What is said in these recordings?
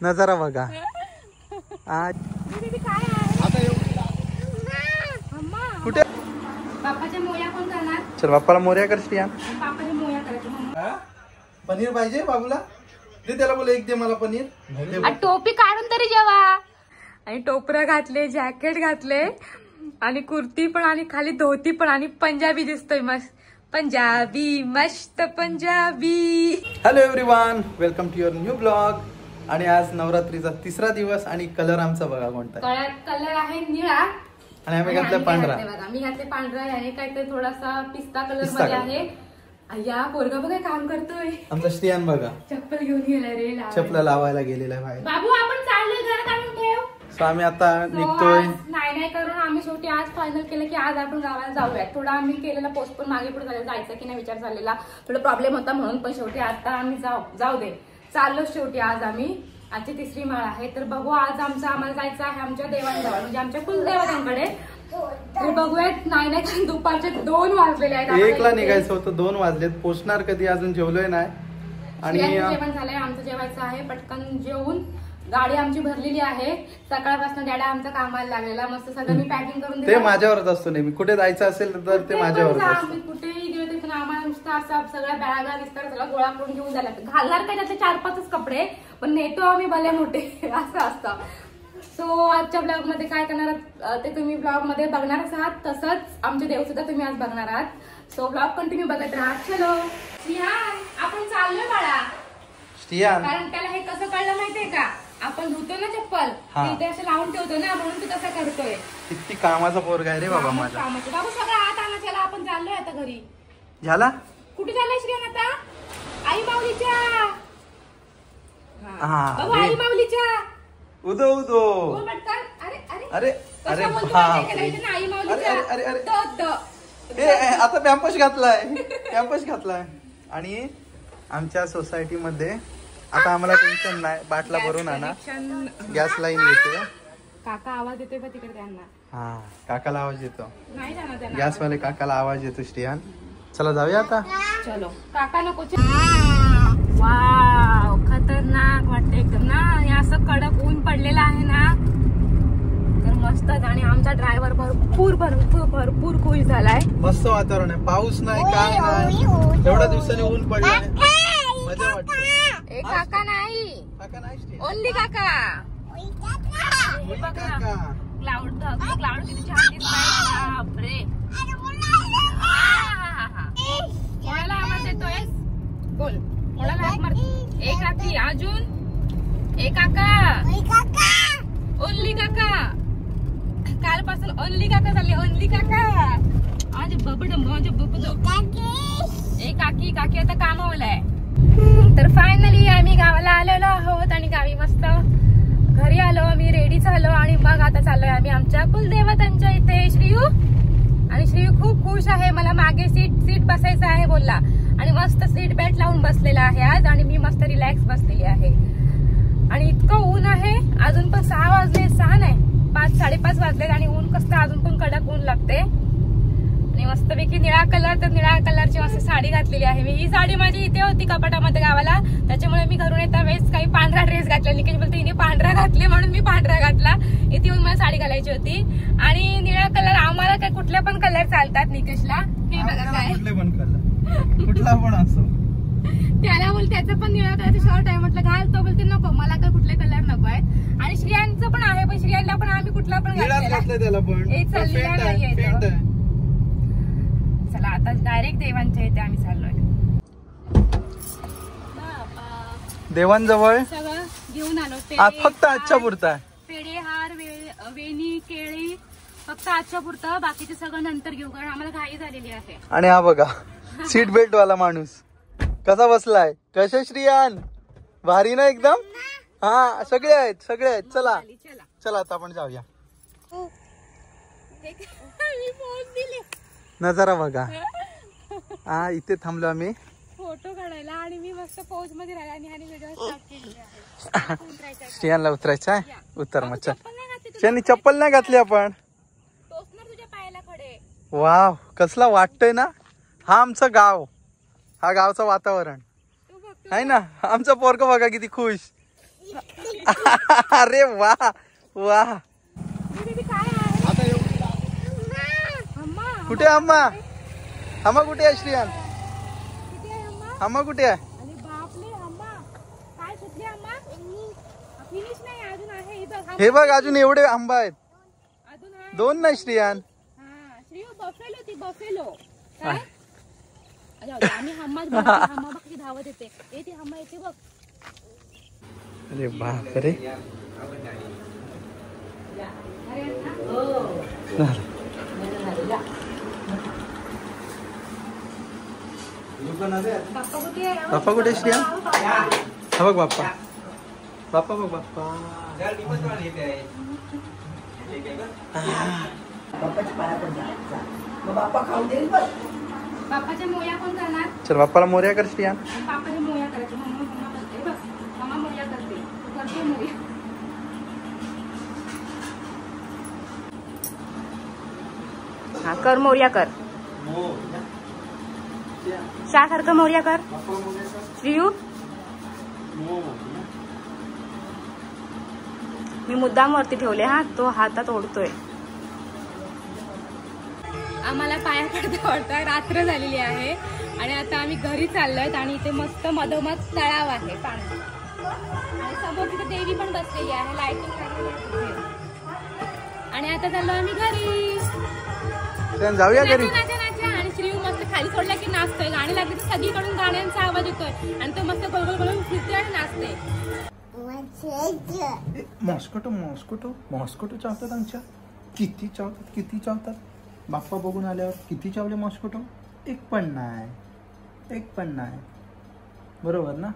नजारा बघा आज कुठे बाप्पाच्या मोया कोण करणार? चल बाप्पाला मोर्या कर श्रियान. बाप्पाच्या मोया करायच्या. पनीर पाहिजे बाबूला दे, त्याला बोल एक दे मला पनीर. टोपी काढून तरी जेवा. आणि टोपरं घातले, जॅकेट घातले आणि कुर्ती पण आणि खाली धोती पण आणि पंजाबी दिसतोय मस्त. पंजाबी मस्त Punjabi. Hello everyone, welcome to your new blog. आणि आज नवरात्रीचा तिसरा दिवस आणि कलर आमचा बघा कोणता. कलर आहे निळा आणि आम्ही घातला पांढरा. मी घातले पांढरा आहे, काहीतरी थोडासा पिस्ता कलर मध्ये आहे. या पोरगा बघा काम करतोय. आमचा श्रियान बघा चप्पल घेऊन गेलाय रे, चप्पल लावायला गेलेला आहे बाहेर. बाबू आपण चाललोय घरात आणून ठेव. सो आम्ही आता निघतोय. नाही करून आम्ही शेवटी आज फायनल केलं की आज आपण गावाला जाऊयात. थोडा आम्ही केलेला पोस्टपोन मागे पुढे झालेला, जायचं की नाही विचार झालेला, थोडा प्रॉब्लेम होता म्हणून. पण शेवटी आता आम्ही जाऊ दे चाललो शेवटी. आज आम्ही आजची तिसरी माळ आहे, तर बघू आज आम्हाला जायचं आहे आमच्या देवांजवळ, म्हणजे आमच्या कुलदेवतांकडे. तर बघूयात. नाही दुपारचे 2 वाजलेले आहेत. 1 ला निघायचं होतं, 2 वाजलेत. पोचणार कधी अजून जेवलोय नाही. आणि जेवण झालंय, आमचं जेवायचं आहे. पटकन जेवून गाडी आमची भरलेली आहे. सकाळपासून डॅडा आमचा कामाला लागलेला. मस्त सगळं मी पॅकिंग करून ते माझ्यावरच असतो नेहमी. कुठे जायचं असेल तर ते माझ्यावरच असतं. कुठेही गेलो पण आम्हाला नुसतं असं सगळ्या बॅगा विस्तार सगळं गोळा करून घेऊन जायला. घालणार काय त्यातले 4-5 कपडे, पण नेतो आम्ही भले मोठे असं असतं. सो आजच्या ब्लॉग मध्ये काय करणार ते तुम्ही ब्लॉग मध्ये बघणारच आहात. तसंच आमचे देव सुद्धा तुम्ही आज बघणार आहात. सो ब्लॉग कंटिन्यू बघत राहा. चलो श्रियान, आपण चाललोय बाळा. श्रियान, कारण त्याला हे कसं कळलं माहितीये का, आपण धुतो ना चप्पल ते असं लावून ठेवतो ना, म्हणून तू तसं करतोय. किती कामाचा पोरगा आहे रे बाबा माझा. बाबू सगळं आत आणा. चला आपण चाललोय आता घरी. झाला कुठे चाललाय श्रियान आता? आई माऊलीच्या. बाबू आई माऊलीच्या. उदो उदो. अरे अरे अरे अरे आई माऊलीच्या. अरे अरे आता पॅम्पस घातलाय. आणि आमच्या सोसायटी मध्ये आता आम्हाला टेन्शन नाही. बाटला भरून आणा. गॅस लाईन येते. काका आवाज देतोय का तिकडे त्यांना? हा, काकाला आवाज येतो. नाही जाणार त्यांना. गॅसवाले काकाला आवाज येतो. श्रियान चला जाऊया आता. चलो. काका नको. वाव, खतरनाक वाटते एकदम ना. हे असं कडक ऊन पडलेलं आहे ना, तर मस्तच. आणि आमचा ड्रायव्हर भरपूर खुश झालाय. मस्त वातावरण आहे. पाऊस नाही, काय नाही. एवढ्या दिवसांनी ऊन पडलं, मजा वाटते. एक काका नाही, ओनली काका. क्लाउड किती छान दिसतोय. बापरे, कोणाला आवाज येतोय? बोल, कोणाला हाक मार. एक काकी, अजून एक काका. ओनली काका. कालपासून ओनली काका झाले. ओनली काका. आज बबड एक काकी आता कामावला आहे. तर फायनली आम्ही गावाला आलेलो आहोत आणि गावी मस्त घरी आलो. आम्ही रेडी झालो आणि मग आता चाललोय आम्ही आमच्या कुलदेवतांच्या इथे. श्रीयू खूप खुश आहे. मला मागे सीट बसायचं आहे बोलला आणि मस्त सीट बेल्ट लावून बसलेला आहे आज. आणि मी मस्त रिलॅक्स बसलेली आहे. आणि इतकं ऊन आहे. अजून पण 6 वाजले, 6 नाही 5-5:30 वाजलेत आणि ऊन कसं अजून पण कडक ऊन लागते. आणि मस्तपैकी निळा कलर, तर निळा कलरची मस्त साडी घातलेली आहे मी. ही साडी माझी इथे होती कपाटामध्ये गावाला, त्याच्यामुळे मी घरून येता वेळेस काही पांढरा ड्रेस घातला. निकेश बोलते हिने पांढरा घातले म्हणून मी पांढरा घातला. इथे येऊन मला साडी घालायची होती. आणि निळा कलर आम्हाला काय कुठले पण कलर चालतात. निकेशला हे बघा काय कुठला पण असो. त्याला बोल त्याचं पण निळा कलरचं शर्ट आहे. म्हटलं घाल. तो बोलते नको, मला काय कुठले कलर नको आहे. आणि श्रियांचं पण आहे, पण श्रियांना पण आम्ही कुठला पण त्याला पण नाहीये. चला आता डायरेक्ट देवांच्या इथे आम्ही चाललोय. देवांजवळ सगळं घेऊन आलो. फक्त आजच्या पुरता पेढे, हार, वेणी, केळी फक्त आजच्या पुरतं. बाकीचे सगळं नंतर घेऊ, कारण आम्हाला घाई झालेली आहे. आणि हा बघा सीट बेल्ट वाला माणूस कसा बसलाय. कसे श्रियान, भारी ना एकदम. हा, सगळे आहेत. चला आता आपण जाऊया. नजारा बघा. हा, इथे थांबलो आम्ही फोटो काढायला. आणि मी मस्त पोज मध्ये राहिला आणि व्हिडिओ स्टार्ट केली. श्रियानला उतरायचं आहे. उतर मग. चल, चप्पल नाही घातली आपण. तुझ्या पायाला खडे. वाव, कसला वाटतंय ना. हा आमचं गाव, हा गावचं वातावरण. आहे ना आमचा पोरगा बघा किती खुश. अरे वा वा. कुठे अम्मा? अम्मा कुठे आहे श्रियान? अम्मा कुठे आहे? हे बघ अजून एवढे आंबा आहेत. 2 नाही श्रियान. बफेलो ती बफेलो आम्ही हम्मा बघ धावत येते ती हम्मा येते बघ. अरे बापरे. बाप्पा कुठे श्रिया? हा बघ बाप्पा. बाप्पा बघ बाप्पा. बाप्पा खाऊ देईल बघ. बाप्पाच्या मोया कोण करणार? चल बाप्पाला मोर्या कर श्रिया. बाप्पाच्या मोया करायची. मम्मा करते बघ. मम्मा मोया करते. तू करते मोया. हा कर मोर्या कर. सारखं मोर्या कर श्रीयू. मी मुद्दाम वरती ठेवले हा तो हातात ओढतोय. आम्हाला पाया पडता रात्र झालेली आहे आणि आता आम्ही घरी चाललोय आणि इथे मस्त मधोमध तळाव आहे पाणी आणि समोर तिथे देवी पण बसलेली आहे. लाइटिंग आणि आता चाललो आम्ही घरी. जाऊया घरी. आणि श्रीयू मस्त खाली सोडला की नाचतोय. गाणी लागली तर सगळीकडून गाण्यांचा आवाज येतोय आणि तो मस्त गोल गोल फिरतोय आणि नाचते. मॉस्कोटो मॉस्कोटो मॉस्कोटो चावतात आमच्या. किती चावतात किती चावतात. बाप्पा बघून आल्यावर किती चावले मॉस्कोटो? एक पण नाही. बरोबर ना?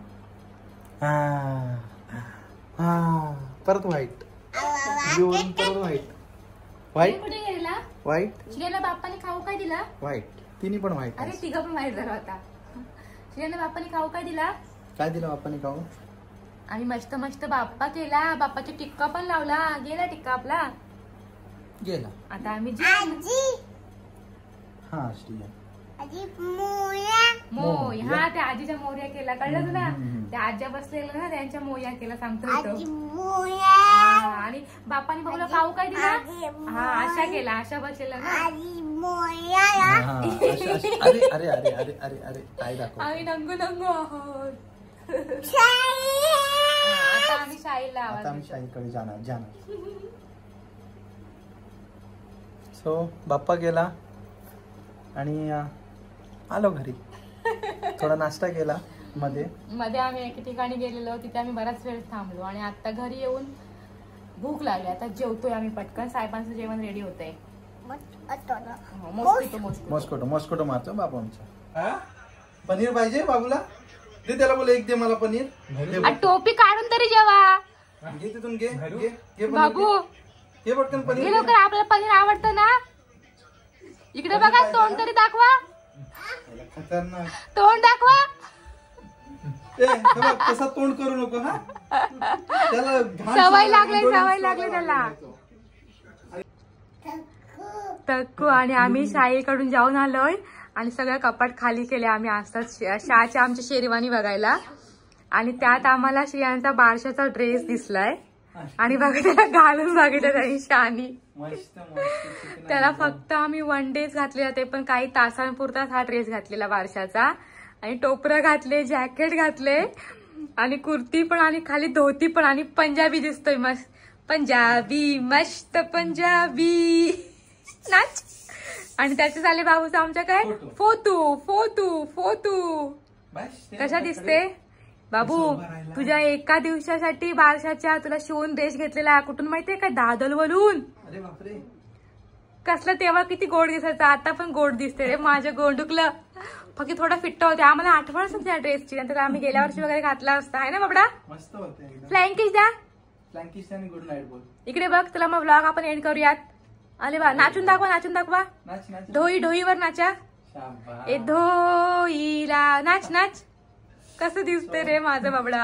हा परत व्हाईट. परत व्हाईट कुठे गेला? व्हाईट. श्रेयाला बाप्पाने खाऊ काय दिला? व्हाईट. तिन्ही पण व्हाईट. अरे तिघं पण व्हाईट झाला होता. श्रेयाला बाप्पाने खाऊ काय दिला? काय दिलं बाप्पाने खाऊ? आणि मस्त मस्त बाप्पा केला. बाप्पाचा टिक्का पण लावला. गेला टिक्का आपला गेला. आता आम्ही हा श्रिया मोय. हा त्या आजीच्या मोर्या केला. कळलं तुला? त्या आज्या बसलेल्या ना त्यांच्या मोया केला सांगतो. आणि बाप्पाने बघलं खाऊ काय दिला? हा आशा केला. आशा बसलेला ना. अरे अरे अरे अरे अरे अरे काय दाखव. आम्ही नंगू आहोत. आता आम्ही शाहीकडे जाणार. सो बाप्पा गेला आणि आलो घरी. थोडा नाश्ता केला. मध्ये आम्ही एके ठिकाणी गेलेलो. तिथे आम्ही बराच वेळ थांबलो आणि आता घरी येऊन भूक लागली. आता जेवतोय आम्ही पटकन. साहेबांचं जेवण रेडी होतंय. मॉस्कोटो मारतो बाबा आमचा. पनीर पाहिजे बाबूला? दे त्याला. बोला एक दे मला पनीर. टोपी काढून तरी जेवा. घे तिथून. घे बाबू घे पटकन पनीर. लवकर. आपल्याला पनीर आवडतं ना. इकडे बघा. तोंड तरी दाखवा. खतरनाक तोंड दाखवा. तसा तोंड करू नको. हा त्याला सवय लागले त्याला. तक्कू आणि आम्ही शाळेकडून जाऊन आलोय आणि सगळं कपाट खाली केले आम्ही असतात शाळेच्या आमच्या शेरवानी बघायला. आणि त्यात आम्हाला श्रियांचा बारशाचा ड्रेस दिसलाय आणि बघा त्याला घालून बघितलं त्यांनी शानी. त्याला फक्त आम्ही 1 डेच घातलेला. ते पण काही तासांपुरताच हा ड्रेस घातलेला बारशाचा. आणि टोपरं घातले. जॅकेट घातले आणि कुर्ती पण आणि खाली धोती पण आणि पंजाबी दिसतोय मस्त. पंजाबी मस्त पंजाबी नाच. आणि त्याचे झाले बाबूचा आमच्या काय फोटू. कशा दिसते बाबू? तुझ्या एका दिवसासाठी बारशाच्या तुला शिवून ड्रेस घेतलेला. कुठून माहितीये का? दादलवरून. कसलं तेव्हा किती गोड दिसायचं. आता पण गोड दिसते रे माझं गोंडुकलं. फक्त थोडा फिट्ट होते. आम्हाला आठवणच त्या ड्रेसची. नंतर आम्ही गेल्या वर्षी वगैरे घातला असता. आहे ना बाबडा? मस्त होते. फ्लाइंग किस द्या. गुड नाईट बोल. इकडे बघ. तुला मग व्लॉग आपण एंड करूयात. अरे वा. नाचून दाखवा. ढोईवर नाचा. ए ढोईला नाच. कसं दिसते रे माझं बाबडा.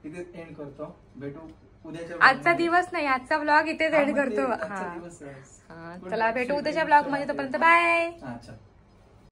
इथेच एंड करतो. भेटू उद्याच्या. आजचा दिवस नाही. आजचा ब्लॉग इथेच एंड करतो. चला भेटू उद्याच्या ब्लॉग मध्ये. तोपर्यंत बाय.